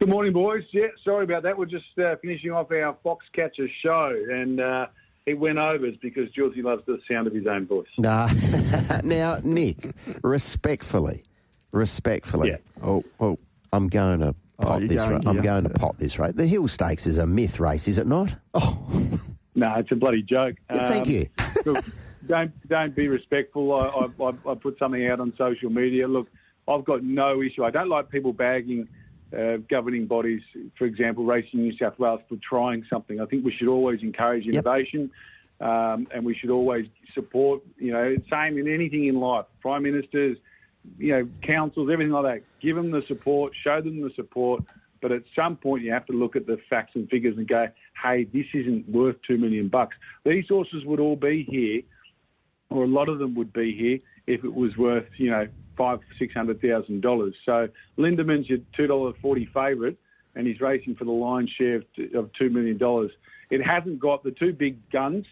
Good morning, boys. Yeah, sorry about that. We're just finishing off our Foxcatcher show, and it went overs because Jules loves the sound of his own voice. Now, Nick, respectfully, Yeah. I'm going to pot this. I'm going to pot this race. The Hill Stakes is a myth race, is it not? Oh, no, it's a bloody joke. Thank you. Look, don't be respectful. I put something out on social media. Look, I've got no issue. I don't like people bagging governing bodies, for example, Racing New South Wales, for trying something. I think we should always encourage innovation, and we should always support, same in anything in life. Prime ministers, councils, everything like that. Give them the support, show them the support, but at some point you have to look at the facts and figures and go, hey, this isn't worth $2 million. These horses would all be here, or a lot of them would be here, if it was worth, $500,000-$600,000. So Lindeman's your $2.40 favourite, and he's racing for the lion's share of $2 million. It hasn't got the two big guns.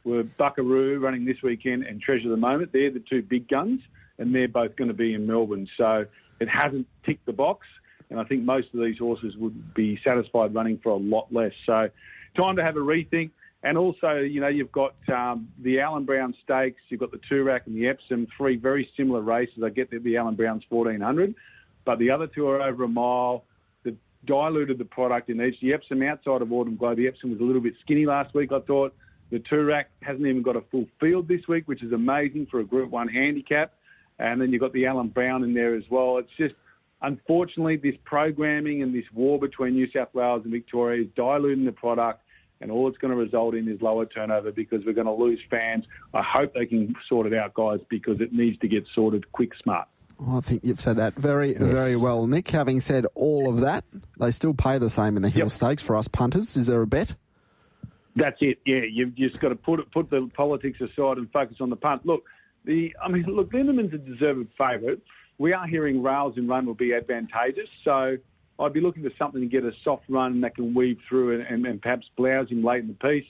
Were Buckaroo running this weekend and Treasure of the Moment. They're the two big guns, and they're both going to be in Melbourne. So it hasn't ticked the box, and I think most of these horses would be satisfied running for a lot less. So time to have a rethink. And also, you've got the Alan Brown Stakes, you've got the Toorak and the Epsom, three very similar races. I get that the Alan Brown's 1,400, but the other two are over a mile. They've diluted the product in each. The Epsom outside of Autumn Glow, the Epsom was a little bit skinny last week, I thought. The Toorak hasn't even got a full field this week, which is amazing for a Group 1 handicap. And then you've got the Alan Brown in there as well. It's just, unfortunately, this programming and this war between New South Wales and Victoria is diluting the product. And all it's going to result in is lower turnover because we're going to lose fans. I hope they can sort it out, guys, because it needs to get sorted quick, smart. Well, I think you've said that very well, Nick. Having said all of that, they still pay the same in the Hill Stakes for us punters. Is there a bet? That's it, yeah. You've just got to put the politics aside and focus on the punt. Look, Lindeman's a deserved favourite. We are hearing rails and run will be advantageous, so I'd be looking for something to get a soft run that can weave through and perhaps blouse him late in the piece.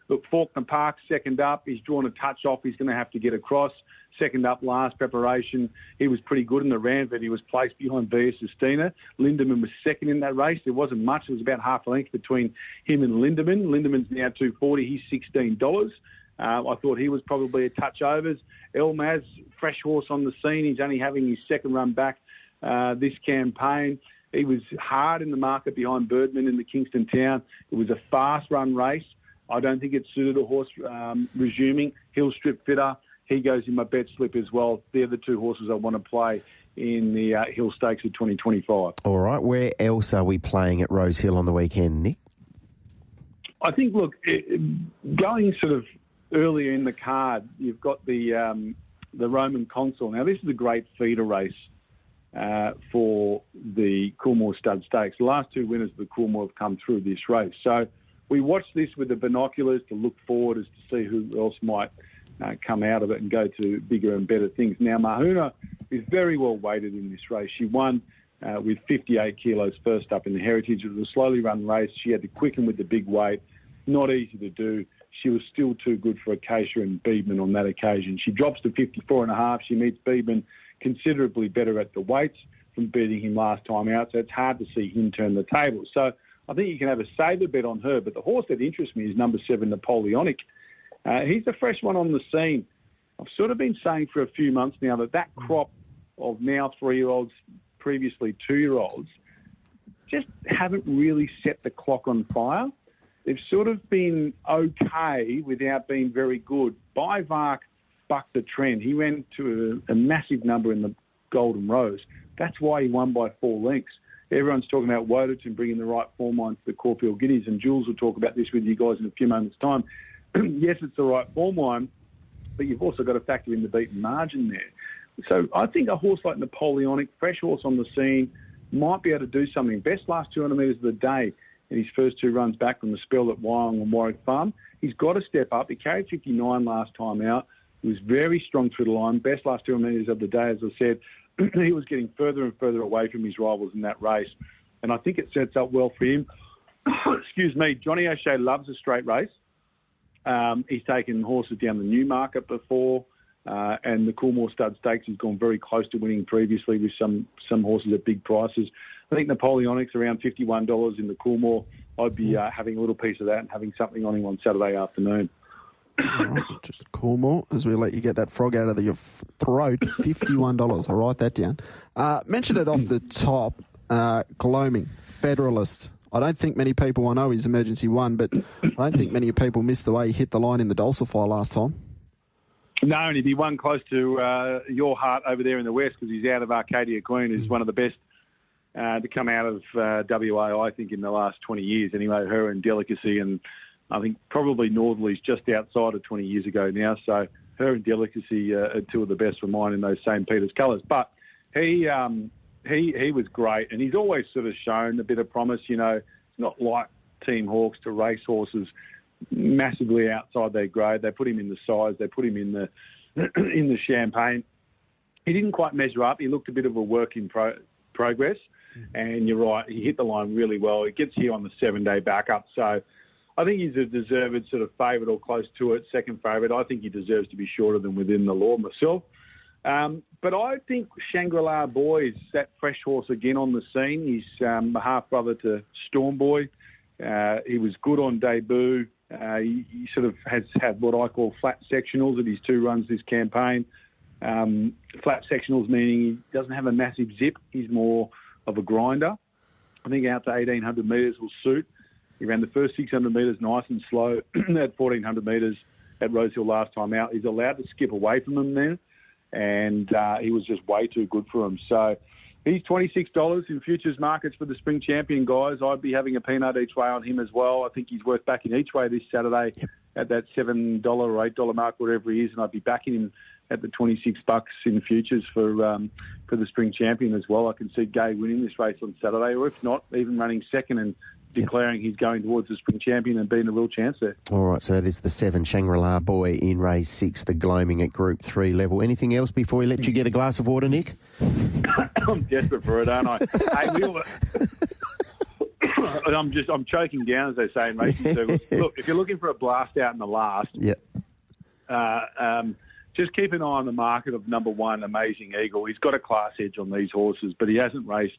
Look, Faulkner Park, second up. He's drawn a touch off. He's going to have to get across. Second up, last preparation. He was pretty good in the Ranford. He was placed behind Via Sustina. Lindemann was second in that race. There wasn't much. It was about half a length between him and Lindemann. Lindemann's now $2.40. He's $16. I thought he was probably a touch overs. Elmaz, fresh horse on the scene. He's only having his second run back this campaign. He was hard in the market behind Birdman in the Kingston Town. It was a fast-run race. I don't think it suited a horse resuming. Hill Strip Fitter, he goes in my bet slip as well. They're the two horses I want to play in the Hill Stakes of 2025. All right. Where else are we playing at Rosehill on the weekend, Nick? I think, look, going sort of earlier in the card, you've got the Roman Consul. Now, this is a great feeder race for the Coolmore Stud Stakes. The last two winners of the Coolmore have come through this race. So we watched this with the binoculars to look forward as to see who else might come out of it and go to bigger and better things. Now, Mahuna is very well weighted in this race. She won with 58 kilos first up in the Heritage. It was a slowly run race. She had to quicken with the big weight. Not easy to do. She was still too good for Acacia and Beedman on that occasion. She drops to 54.5. She meets Beedman considerably better at the weights from beating him last time out, so it's hard to see him turn the table. So I think you can have a saver bet on her, but the horse that interests me is number 7, Napoleonic. He's the fresh one on the scene. I've sort of been saying for a few months now that crop of now 3-year-olds, previously 2-year-olds, just haven't really set the clock on fire. They've sort of been okay without being very good. Bivark bucked the trend. He ran to a massive number in the Golden Rose. That's why he won by 4 lengths. Everyone's talking about Woderton bringing the right form line to the Caufield Guineas, and Jules will talk about this with you guys in a few moments' time. Yes, it's the right form line, but you've also got to factor in the beaten margin there. So I think a horse like Napoleonic, fresh horse on the scene, might be able to do something. Best last 200 metres of the day in his first 2 runs back from the spell at Wyong and Warwick Farm. He's got to step up. He carried 59 last time out. He was very strong through the line. Best last 200 metres of the day, as I said. He was getting further and further away from his rivals in that race. And I think it sets up well for him. Excuse me. Johnny O'Shea loves a straight race. He's taken horses down the Newmarket before. And the Coolmore Stud Stakes has gone very close to winning previously with some horses at big prices. I think Napoleonic's around $51 in the Coolmore. I'd be having a little piece of that and having something on him on Saturday afternoon. All right, just Coolmore as we let you get that frog out of your throat. $51. I'll write that down. Mentioned it off the top. Gloaming, Federalist. I don't think many people, I know he's emergency one, but I don't think many people missed the way he hit the line in the Dulcify last time. No, and he'd be one close to your heart over there in the west because he's out of Arcadia Queen. He's one of the best to come out of WA, I think, in the last 20 years. Anyway, her and Delicacy, and I think probably Northerly's just outside of 20 years ago now. So her and Delicacy are two of the best for mine in those St. Peter's colours. But he was great, and he's always sort of shown a bit of promise. You know, it's not like Team Hawks to race horses massively outside their grade. They put him in the size. They put him in the in the Champagne. He didn't quite measure up. He looked a bit of a work in progress. And you're right, he hit the line really well. He gets here on the 7-day backup. So I think he's a deserved sort of favourite or close to it, second favourite. I think he deserves to be shorter than Within the Law myself. But I think Shangri-La Boy is that fresh horse again on the scene. He's a half-brother to Storm Boy. He was good on debut. He sort of has had what I call flat sectionals at his 2 runs this campaign. Flat sectionals meaning he doesn't have a massive zip. He's more of a grinder. I think out to 1,800 metres will suit. He ran the first 600 metres nice and slow at 1,400 metres at Rosehill last time out. He's allowed to skip away from them then, and he was just way too good for him. So he's $26 in futures markets for the Spring Champion, guys. I'd be having a peanut each way on him as well. I think he's worth backing each way this Saturday at that $7 or $8 mark, whatever he is, and I'd be backing him at the $26 in futures for the Spring Champion as well. I can see Gay winning this race on Saturday, or if not, even running second and declaring he's going towards the Spring Champion and being a real chance there. All right, so that is the 7 Shangri-La Boy in race 6, the Gloaming at Group 3 level. Anything else before we let you get a glass of water, Nick? I'm desperate for it, aren't I? I'm choking down, as they say in racing circles. Look, if you're looking for a blast out in the last, just keep an eye on the market of number 1, Amazing Eagle. He's got a class edge on these horses, but he hasn't raced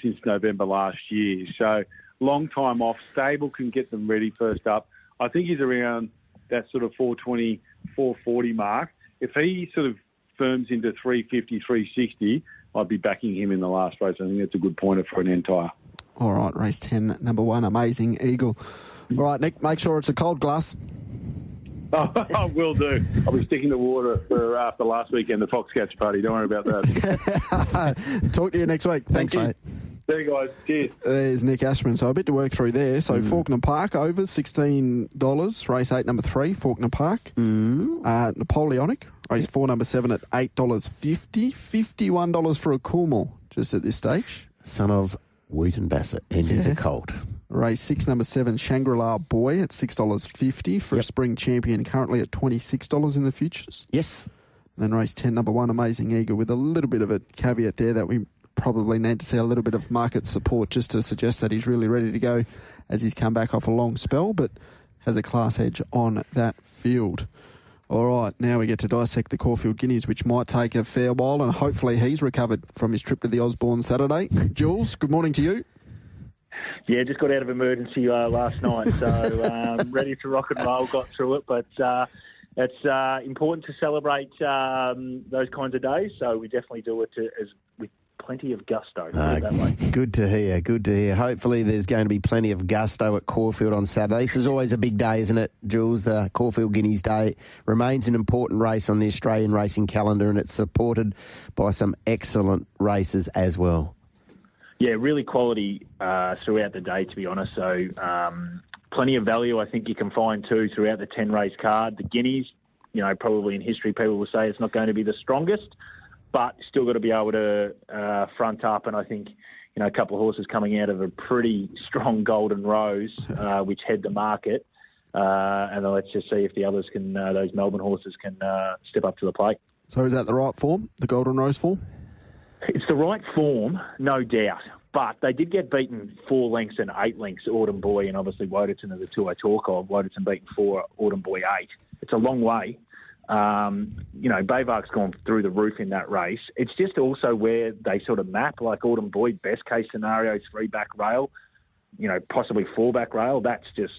since November last year. So long time off. Stable can get them ready first up. I think he's around that sort of 420, 440 mark. If he sort of firms into 350, 360, I'd be backing him in the last race. I think that's a good pointer for an entire. All right, race 10, number 1, Amazing Eagle. All right, Nick, make sure it's a cold glass. Oh, I will do. I'll be sticking to water for after last weekend, the Foxcatch party. Don't worry about that. Talk to you next week. Thanks, mate. There you guys. Cheers. There's Nick Ashman. So a bit to work through there. So Faulkner Park over $16. Race 8, number 3, Faulkner Park. Napoleonic. Race 4, number 7 at $8.50. $51 for a Coolmore just at this stage. Son of Wooten Bassett. And he's a colt. Race 6, number 7, Shangri-La Boy at $6.50 for a Spring Champion, currently at $26 in the futures. Yes. And then race 10, number 1, Amazing Eagle, with a little bit of a caveat there that we probably need to see a little bit of market support just to suggest that he's really ready to go as he's come back off a long spell, but has a class edge on that field. All right, now we get to dissect the Caufield Guineas, which might take a fair while, and hopefully he's recovered from his trip to the Osborne Saturday. Jules, good morning to you. Yeah, just got out of emergency last night, so ready to rock and roll, got through it. But it's important to celebrate those kinds of days, so we definitely do it with plenty of gusto. That way. Good to hear, good to hear. Hopefully there's going to be plenty of gusto at Caufield on Saturday. This is always a big day, isn't it, Jules? The Caufield Guineas Day remains an important race on the Australian racing calendar, and it's supported by some excellent races as well. Yeah, really quality throughout the day, to be honest. So plenty of value I think you can find too throughout the 10-race card. The Guineas, probably in history people will say it's not going to be the strongest, but still got to be able to front up. And I think, a couple of horses coming out of a pretty strong Golden Rose, which head the market. And then let's just see if the others can, those Melbourne horses can step up to the plate. So is that the right form, the Golden Rose form? It's the right form, no doubt. But they did get beaten 4 lengths and 8 lengths, Autumn Boy, and obviously Woderton are the two I talk of. Woderton beaten 4, Autumn Boy 8. It's a long way. Bavak's gone through the roof in that race. It's just also where they sort of map, like Autumn Boyd, best case scenario, 3-back rail, possibly 4-back rail. That's just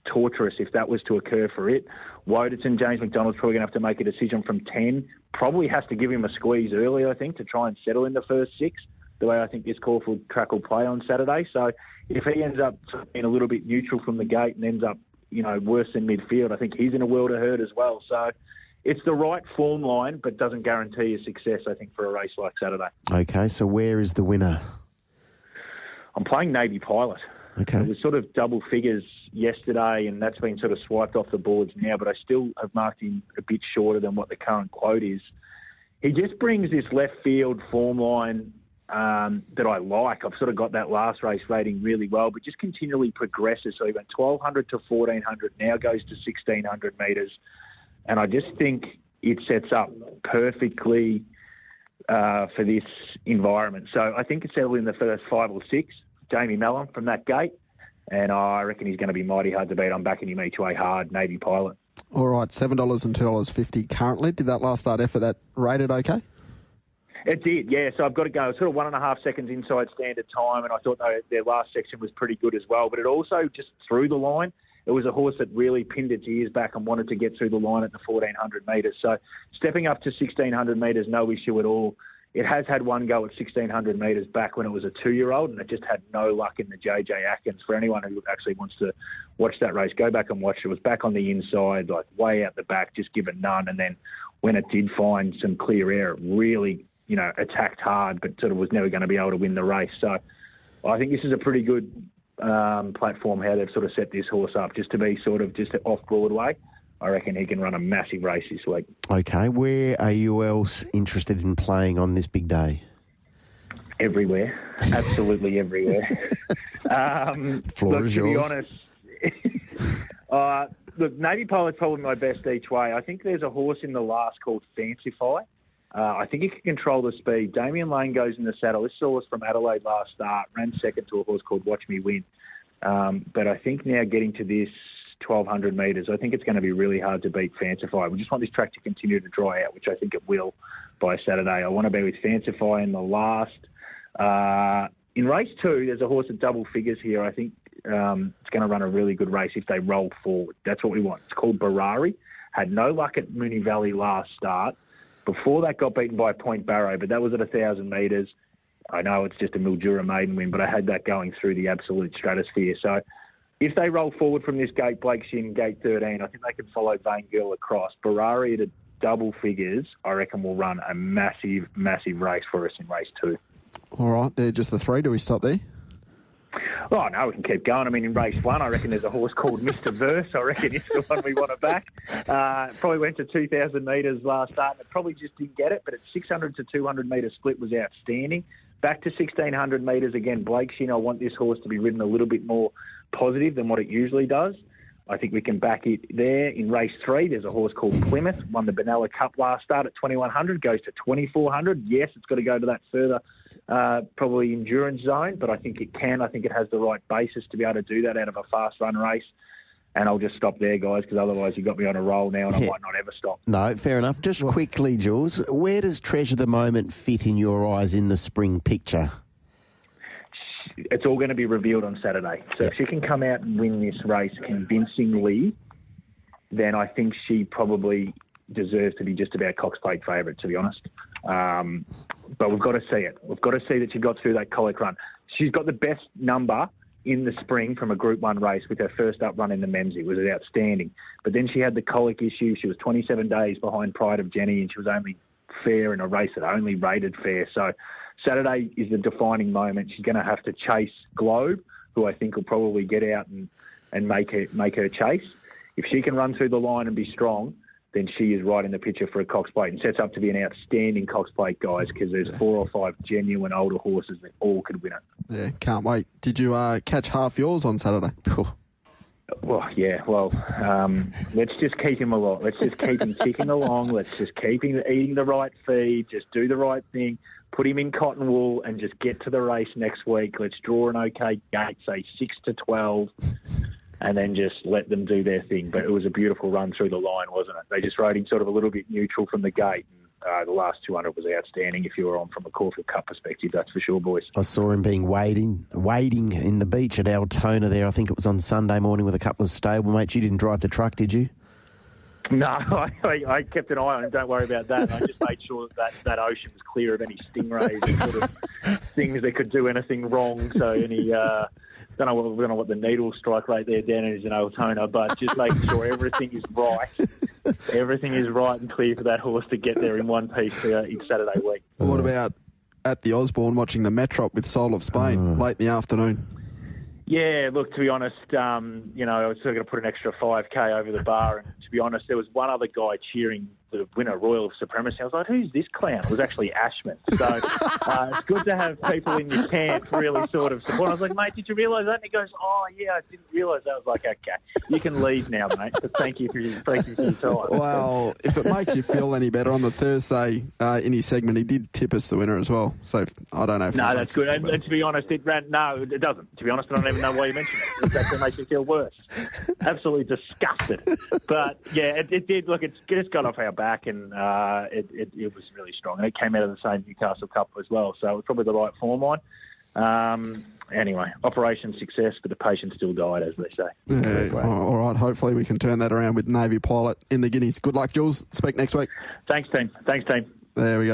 torturous if that was to occur for it. Woderton, James McDonald's probably going to have to make a decision from 10. Probably has to give him a squeeze early, I think, to try and settle in the first 6, the way I think this Caufield track will play on Saturday. So if he ends up being a little bit neutral from the gate and ends up, worse than midfield, I think he's in a world of hurt as well. So it's the right form line, but doesn't guarantee a success, I think, for a race like Saturday. Okay, so where is the winner? I'm playing Navy Pilot. Okay. It was sort of double figures yesterday, and that's been sort of swiped off the boards now, but I still have marked him a bit shorter than what the current quote is. He just brings this left field form line that I like. I've sort of got that last race rating really well, but just continually progresses. So he went 1,200 to 1,400, now goes to 1,600 metres. And I just think it sets up perfectly for this environment. So I think it's settled in the first 5 or 6. Jamie Mellon from that gate, and I reckon he's going to be mighty hard to beat. I'm backing him each way hard, Navy Pilot. All right, $7 and $2.50 currently. Did that last start effort, that rated okay? It did, yeah. So I've got to go sort of 1.5 seconds inside standard time, and I thought their last section was pretty good as well. But it also just threw the line. It was a horse that really pinned its ears back and wanted to get through the line at the 1,400 metres. So stepping up to 1,600 metres, no issue at all. It has had one go at 1,600 metres back when it was a 2-year-old, and it just had no luck in the JJ Atkins. For anyone who actually wants to watch that race, go back and watch it. It was back on the inside, like way out the back, just given none. And then when it did find some clear air, it really, attacked hard, but sort of was never going to be able to win the race. So I think this is a pretty good platform how they've sort of set this horse up, just to be sort of just off Broadway. I reckon he can run a massive race this week. Okay, where are you else interested in playing on this big day? Everywhere. Absolutely everywhere. Floor is yours. To be honest, look, Navy Pilot's probably my best each way. I think there's a horse in the last called Fancify. I think he can control the speed. Damien Lane goes in the saddle. This horse from Adelaide last start ran second to a horse called Watch Me Win. But I think now getting to this 1,200 metres, I think it's going to be really hard to beat Fancify. We just want this track to continue to dry out, which I think it will by Saturday. I want to be with Fancify in the last. In race 2, there's a horse at double figures here. I think it's going to run a really good race if they roll forward. That's what we want. It's called Barari. Had no luck at Moonee Valley last start. Before that, got beaten by Point Barrow, but that was at 1,000 metres. I know it's just a Mildura maiden win, but I had that going through the absolute stratosphere. So if they roll forward from this gate, Blake Shin, gate 13, I think they can follow Vane Girl across. Barari at double figures, I reckon will run a massive, massive race for us in race 2. All right, they're just the 3. Do we stop there? Oh, no, we can keep going. I mean, in race 1, I reckon there's a horse called Mr. Verse. I reckon it's the one we want to back. Probably went to 2,000 metres last start, and it probably just didn't get it, but its 600 to 200 metre split was outstanding. Back to 1,600 metres again, Blake Shin. I want this horse to be ridden a little bit more positive than what it usually does. I think we can back it there. In race 3, there's a horse called Plymouth, won the Benalla Cup last start at 2,100, goes to 2,400. Yes, it's got to go to that further, probably endurance zone, but I think it can. I think it has the right basis to be able to do that out of a fast run race. And I'll just stop there, guys, because otherwise you've got me on a roll now and I might not ever stop. No, fair enough. Just quickly, Jules, where does Treasure the Moment fit in your eyes in the spring picture? It's all going to be revealed on Saturday. So if she can come out and win this race convincingly, then I think she probably deserves to be just about Cox Plate favourite, to be honest. But we've got to see it. We've got to see that she got through that colic run. She's got the best number in the spring from a Group 1 race with her first up run in the Memsie. It was outstanding. But then she had the colic issue. She was 27 days behind Pride of Jenny, and she was only fair in a race that only rated fair. So Saturday is the defining moment. She's going to have to chase Globe, who I think will probably get out and make her chase. If she can run through the line and be strong, then she is right in the picture for a Cox Plate and sets up to be an outstanding Cox Plate, guys, because there's 4 or 5 genuine older horses that all could win it. Yeah, can't wait. Did you catch half yours on Saturday? Well, yeah. Well, let's just keep him along. Let's just keep him ticking along. Let's just keep him eating the right feed. Just do the right thing. Put him in cotton wool and just get to the race next week. Let's draw an okay gate, say 6 to 12. and then just let them do their thing. But it was a beautiful run through the line, wasn't it? They just rode him sort of a little bit neutral from the gate. And, the last 200 was outstanding if you were on from a Caufield Cup perspective, that's for sure, boys. I saw him being wading in the beach at Altona there. I think it was on Sunday morning with a couple of stablemates. You didn't drive the truck, did you? No, I kept an eye on him. Don't worry about that. And I just made sure that ocean was clear of any stingrays and sort of things that could do anything wrong. So any, don't know what the needle strike rate there down is in Altona, but just making sure everything is right. Everything is right and clear for that horse to get there in one piece each Saturday week. What about at the Osborne watching the Metrop with Soul of Spain late in the afternoon? Yeah, look, to be honest, I was still going to put an extra 5K over the bar. And to be honest, there was one other guy cheering the winner, Royal Supremacy. I was like, who's this clown? It was actually Ashman. So it's good to have people in your camp really sort of support. I was like, mate, did you realise that? And he goes, oh, yeah, I didn't realise that. I was like, okay, you can leave now, mate. But thank you for your time. Well, if it makes you feel any better, on the Thursday in his segment, he did tip us the winner as well. So I don't know if no, that's good. And to be honest, it doesn't. To be honest, I don't even know why you mentioned it. It actually makes me feel worse. Absolutely disgusted. But, yeah, it did. Look, it just got off our back, and it was really strong. And it came out of the same Newcastle Cup as well, so it was probably the right form line. Anyway, operation success, but the patient still died, as they say. Yeah, all right, hopefully we can turn that around with Navy Pilot in the Guineas. Good luck, Jules. Speak next week. Thanks, team. There we go.